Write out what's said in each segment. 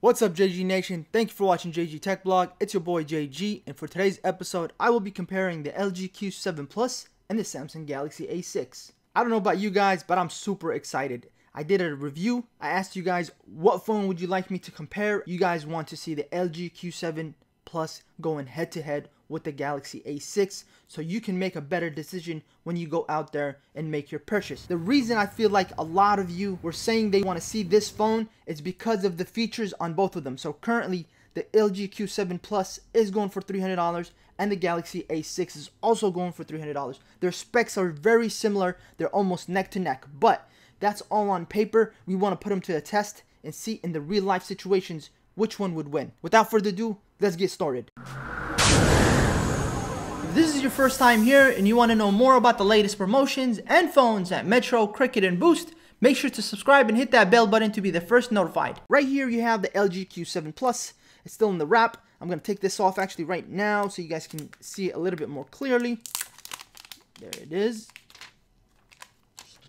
What's up, JG Nation? Thank you for watching JGTechBlog. It's your boy JG, and for today's episode, I will be comparing the LG Q7 Plus and the Samsung Galaxy A6. I don't know about you guys, but I'm super excited. I did a review. I asked you guys, what phone would you like me to compare? You guys want to see the LG Q7 Plus going head to head with the Galaxy A6, so you can make a better decision when you go out there and make your purchase. The reason I feel like a lot of you were saying they want to see this phone is because of the features on both of them. So currently the LG Q7 Plus is going for $300 and the Galaxy A6 is also going for $300. Their specs are very similar. They're almost neck to neck, but that's all on paper. We want to put them to the test and see in the real life situations which one would win. Without further ado, let's get started. If this is your first time here and you want to know more about the latest promotions and phones at Metro, Cricket, and Boost, make sure to subscribe and hit that bell button to be the first notified. Right here you have the LG Q7 Plus. It's still in the wrap. I'm going to take this off actually right now so you guys can see it a little bit more clearly. There it is.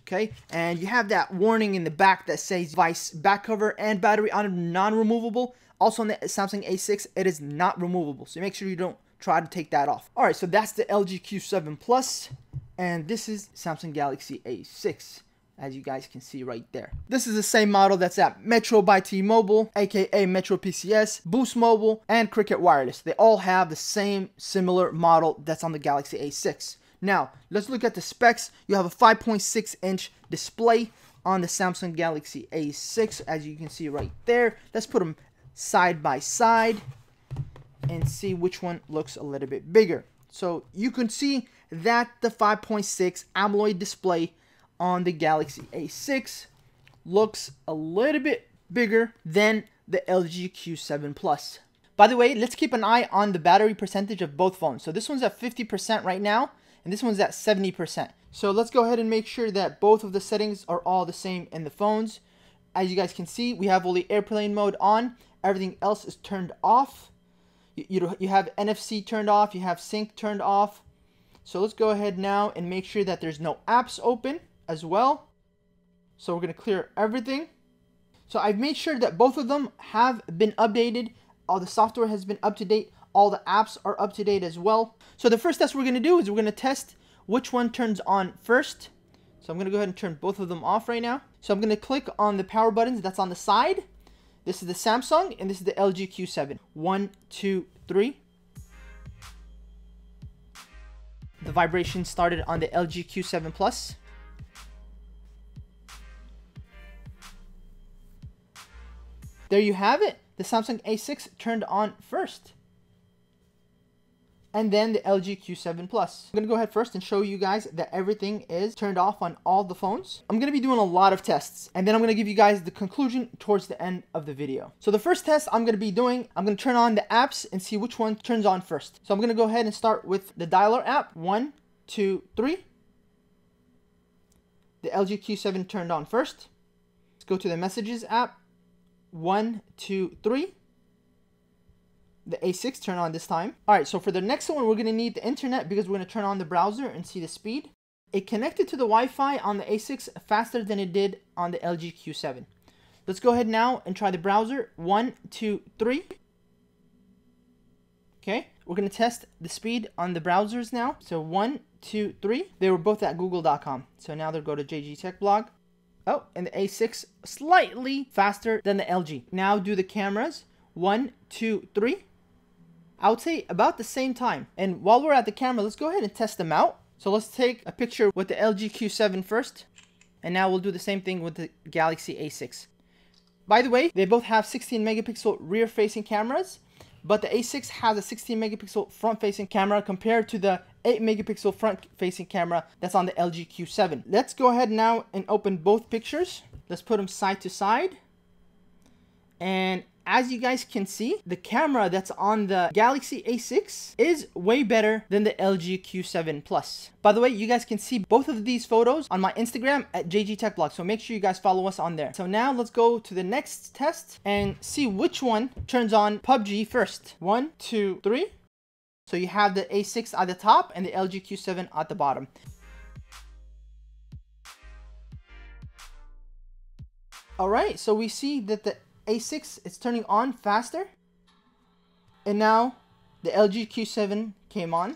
Okay, and you have that warning in the back that says device back cover and battery are non-removable. Also on the Samsung A6, it is not removable, so make sure you don't try to take that off. Alright, so that's the LG Q7 Plus, and this is Samsung Galaxy A6, as you guys can see right there. This is the same model that's at Metro by Tmobile, aka Metro PCS, Boost Mobile, and Cricket Wireless. They all have the same similar model that's on the Galaxy A6. Now, let's look at the specs. You have a 5.6-inch display on the Samsung Galaxy A6, as you can see right there. Let's put them side by side and see which one looks a little bit bigger. So you can see that the 5.6 AMOLED display on the Galaxy A6 looks a little bit bigger than the LG Q7 Plus. By the way, let's keep an eye on the battery percentage of both phones. So this one's at 50% right now, and this one's at 70%. So let's go ahead and make sure that both of the settings are all the same in the phones. As you guys can see, we have only airplane mode on. Everything else is turned off. You have NFC turned off. You have sync turned off. So let's go ahead now and make sure that there's no apps open as well. So we're going to clear everything. So I've made sure that both of them have been updated. All the software has been up to date. All the apps are up to date as well. So the first test we're going to do is we're going to test which one turns on first. So I'm going to go ahead and turn both of them off right now. So I'm going to click on the power buttons that's on the side. This is the Samsung and this is the LG Q7. 1, 2, 3. The vibration started on the LG Q7 Plus. There you have it. The Samsung A6 turned on first. And then the LG Q7 Plus. I'm going to go ahead first and show you guys that everything is turned off on all the phones. I'm going to be doing a lot of tests, and then I'm going to give you guys the conclusion towards the end of the video. So the first test I'm going to be doing, I'm going to turn on the apps and see which one turns on first. So I'm going to go ahead and start with the dialer app. 1, 2, 3. The LG Q7 turned on first. Let's go to the messages app. 1, 2, 3. The A6 turn on this time. Alright, so for the next one, we're going to need the internet because we're going to turn on the browser and see the speed. It connected to the Wi-Fi on the A6 faster than it did on the LG Q7. Let's go ahead now and try the browser. 1, 2, 3. Okay, we're going to test the speed on the browsers now. So 1, 2, 3. They were both at google.com. So now they'll go to JGTechBlog. Oh, and the A6 slightly faster than the LG. Now do the cameras. 1, 2, 3. I would say about the same time. And while we're at the camera, let's go ahead and test them out. So let's take a picture with the LG Q7 first. And now we'll do the same thing with the Galaxy A6. By the way, they both have 16 megapixel rear facing cameras. But the A6 has a 16 megapixel front facing camera compared to the 8 megapixel front facing camera that's on the LG Q7. Let's go ahead now and open both pictures. Let's put them side to side. And as you guys can see, the camera that's on the Galaxy A6 is way better than the LG Q7 Plus. By the way, you guys can see both of these photos on my Instagram at JGTechBlog, so make sure you guys follow us on there. So now let's go to the next test and see which one turns on PubG first. 1, 2, 3. So you have the A6 at the top and the LG Q7 at the bottom. Alright, so we see that the A6 is turning on faster. And now the LG Q7 came on.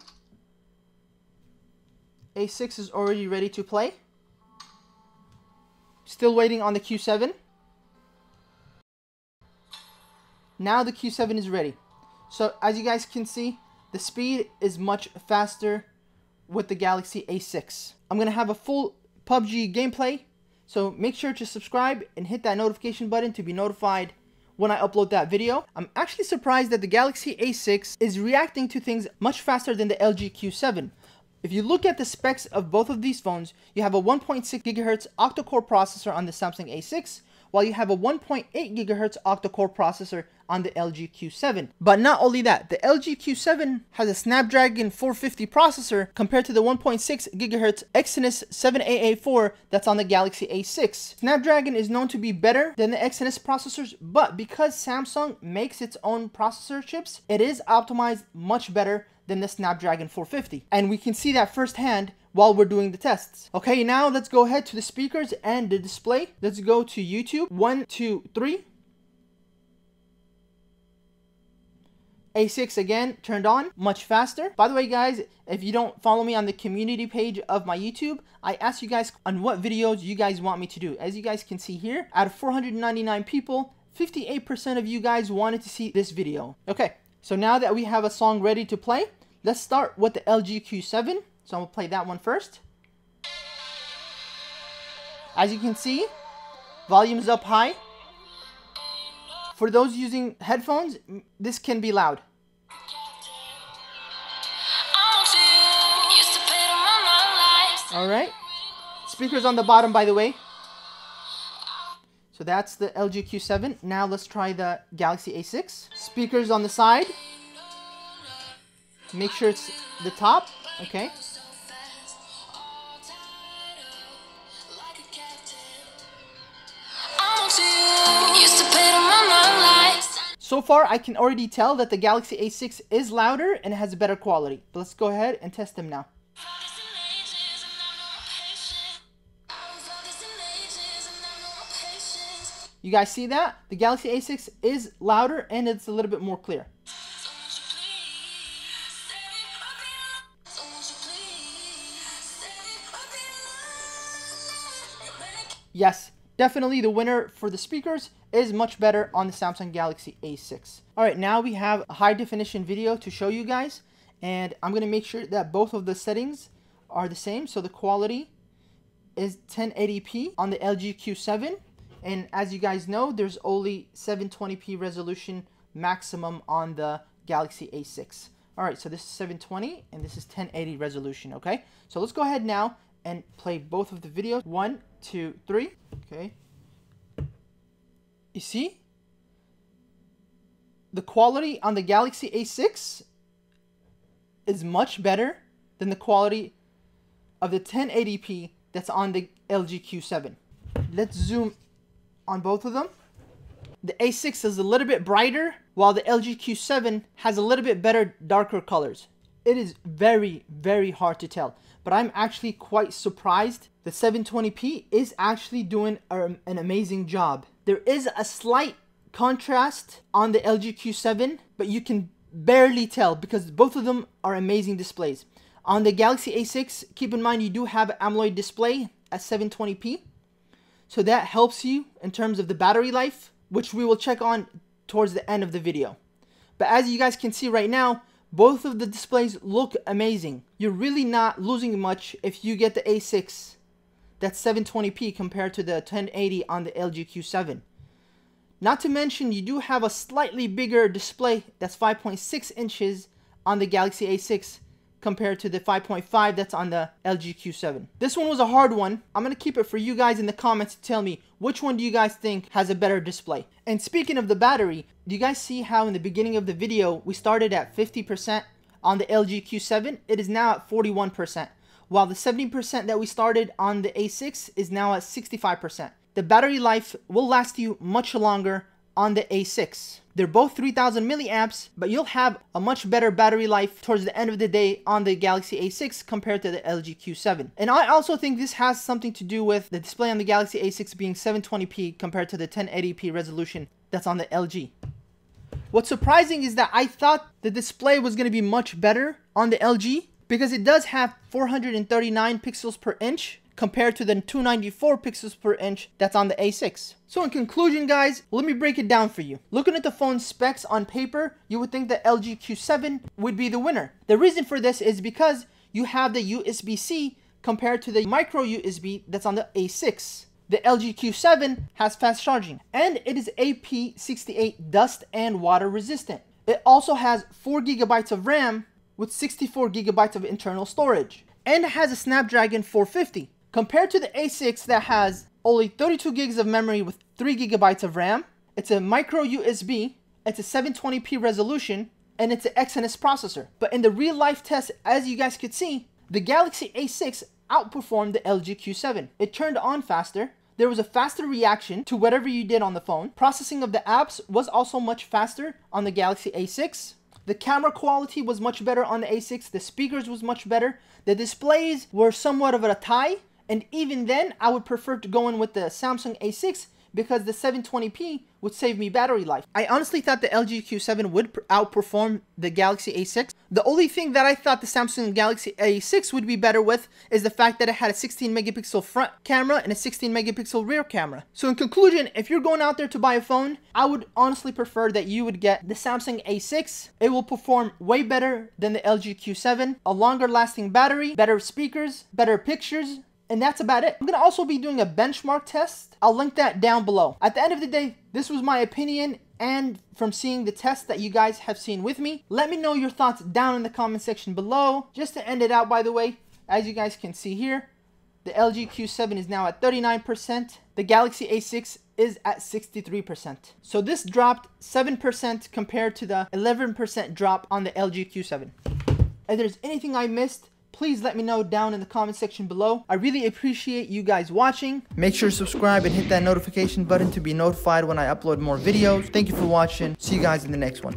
A6 is already ready to play. Still waiting on the Q7. Now the Q7 is ready. So as you guys can see, the speed is much faster with the Galaxy A6. I'm going to have a full PUBG gameplay. So make sure to subscribe and hit that notification button to be notified when I upload that video. I'm actually surprised that the Galaxy A6 is reacting to things much faster than the LG Q7. If you look at the specs of both of these phones, you have a 1.6 GHz octa-core processor on the Samsung A6, while you have a 1.8 GHz octa-core processor on the LG Q7. But not only that, the LG Q7 has a Snapdragon 450 processor compared to the 1.6 GHz Exynos 7A84 that's on the Galaxy A6. Snapdragon is known to be better than the Exynos processors, but because Samsung makes its own processor chips, it is optimized much better than the Snapdragon 450. And we can see that firsthand while we're doing the tests. Okay, now let's go ahead to the speakers and the display. Let's go to YouTube. 1, 2, 3. A6 again turned on, much faster. By the way guys, if you don't follow me on the community page of my YouTube, I asked you guys on what videos you guys want me to do. As you guys can see here, out of 499 people, 58% of you guys wanted to see this video. Okay, so now that we have a song ready to play, let's start with the LG Q7. So I'm gonna play that one first. As you can see, volume is up high. For those using headphones, this can be loud. Alright. Speakers on the bottom, by the way. So that's the LG Q7. Now let's try the Galaxy A6. Speakers on the side. Make sure it's the top. Okay. So far, I can already tell that the Galaxy A6 is louder and has better quality. But let's go ahead and test them now. You guys see that? The Galaxy A6 is louder and it's a little bit more clear. Yes, definitely the winner for the speakers is much better on the Samsung Galaxy A6. Alright, now we have a high definition video to show you guys. And I'm going to make sure that both of the settings are the same. So the quality is 1080p on the LG Q7. And as you guys know, there's only 720p resolution maximum on the Galaxy A6. Alright, so this is 720 and this is 1080 resolution, okay? So let's go ahead now and play both of the videos. 1, 2, 3. Okay. You see? The quality on the Galaxy A6 is much better than the quality of the 1080p that's on the LG Q7. Let's zoom on both of them. The A6 is a little bit brighter, while the LG Q7 has a little bit better darker colors. It is very, very hard to tell, but I'm actually quite surprised. The 720p is actually doing an amazing job. There is a slight contrast on the LG Q7, but you can barely tell because both of them are amazing displays. On the Galaxy A6, keep in mind you do have an AMOLED display at 720p. So that helps you in terms of the battery life, which we will check on towards the end of the video. But as you guys can see right now, both of the displays look amazing. You're really not losing much if you get the A6 that's 720p compared to the 1080 on the LG Q7. Not to mention, you do have a slightly bigger display that's 5.6 inches on the Galaxy A6 compared to the 5.5 that's on the LG Q7. This one was a hard one. I'm going to keep it for you guys in the comments to tell me which one do you guys think has a better display. And speaking of the battery, do you guys see how in the beginning of the video we started at 50% on the LG Q7? It is now at 41%, while the 70% that we started on the A6 is now at 65%. The battery life will last you much longer on the A6. They're both 3000 milliamps, but you'll have a much better battery life towards the end of the day on the Galaxy A6 compared to the LG Q7. And I also think this has something to do with the display on the Galaxy A6 being 720p compared to the 1080p resolution that's on the LG. What's surprising is that I thought the display was going to be much better on the LG because it does have 439 pixels per inch compared to the 294 pixels per inch that's on the A6. So in conclusion, guys, let me break it down for you. Looking at the phone's specs on paper, you would think the LG Q7 would be the winner. The reason for this is because you have the USB-C compared to the micro USB that's on the A6. The LG Q7 has fast charging, and it is IP68 dust and water resistant. It also has 4 GB of RAM with 64 GB of internal storage, and it has a Snapdragon 450. Compared to the A6 that has only 32 gigs of memory with 3 GB of RAM, it's a micro USB, it's a 720p resolution, and it's an Exynos processor. But in the real life test, as you guys could see, the Galaxy A6 outperformed the LG Q7. It turned on faster. There was a faster reaction to whatever you did on the phone. Processing of the apps was also much faster on the Galaxy A6. The camera quality was much better on the A6. The speakers was much better. The displays were somewhat of a tie. And even then, I would prefer to go in with the Samsung A6 because the 720p would save me battery life. I honestly thought the LG Q7 would outperform the Galaxy A6. The only thing that I thought the Samsung Galaxy A6 would be better with is the fact that it had a 16 megapixel front camera and a 16 megapixel rear camera. So in conclusion, if you're going out there to buy a phone, I would honestly prefer that you would get the Samsung A6. It will perform way better than the LG Q7, a longer lasting battery, better speakers, better pictures, and that's about it. I'm going to also be doing a benchmark test. I'll link that down below. At the end of the day, this was my opinion, and from seeing the tests that you guys have seen with me. Let me know your thoughts down in the comment section below. Just to end it out, by the way, as you guys can see here, the LG Q7 is now at 39%. The Galaxy A6 is at 63%. So this dropped 7% compared to the 11% drop on the LG Q7. If there's anything I missed, please let me know down in the comment section below. I really appreciate you guys watching. Make sure to subscribe and hit that notification button to be notified when I upload more videos. Thank you for watching. See you guys in the next one.